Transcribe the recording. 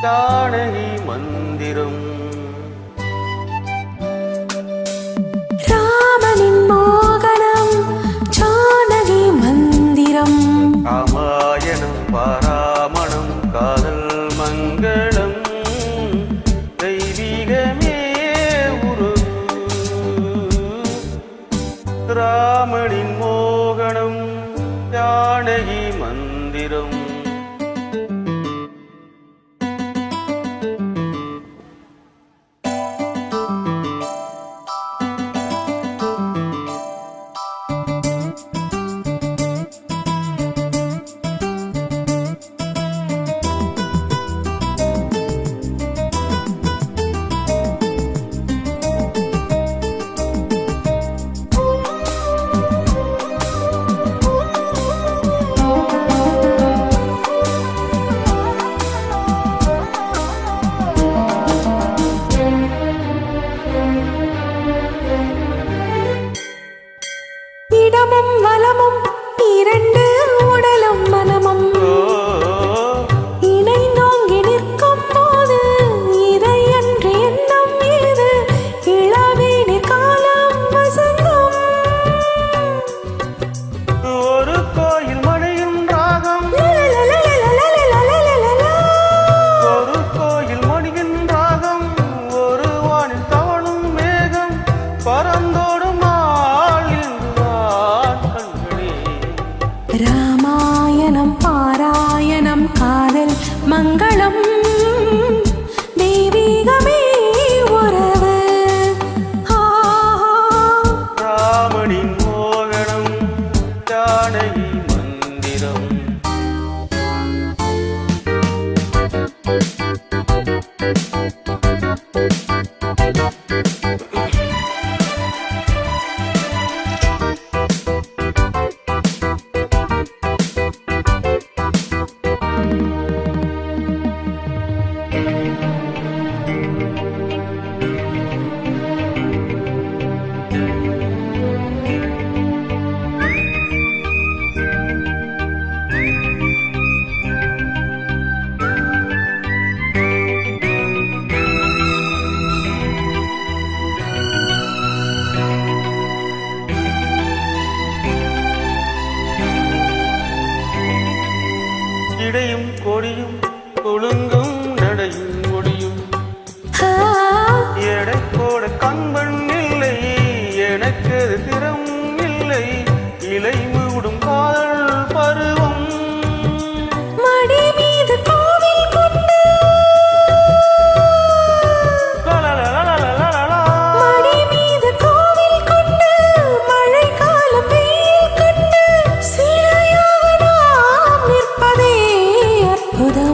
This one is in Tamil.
ஜானகி மந்திரம் ராமனின் மோகனம் ஜானகி மந்திரம் ராமாயணம் பாராமணம் காதல் மங்களம் தெய்வீகமே உறவு ராமனின் மோகனம் ஜானகி மந்திரம் இடமும் வலமும் இரண்டு உடலும் மனமும் இணைந்தோங்கி நிற்கும் போது இதை அன்று எண்ணம் ஏது இளவேணி காலம் வசந்தம் ஒரு கோயில் மணியின் ராகம் ஒரு கோயில் மணியின் ராகம் ஒரு வானில் தவழும் மேகம் பரந்தோடும் ராமாயணம் பாராயணம் காதல் மங்களம் தெய்வீகமே உறவு ராமனின் மோகனம் ஜானகி மந்திரம் இடையும் கொடியும் கொழுங்கும் நடையும் ஒடியும் எடை போட கண்பன் இல்லை எனக்கு திறம் இல்லை இலை மூடும் காதல் பருவம் மடி மீது கோவில் கொண்டு மடி மீது கோவில் கொண்டு மழை காலம் வெயில் கண்டு சிலையாக நாம் நிற்பதே அற்புதம்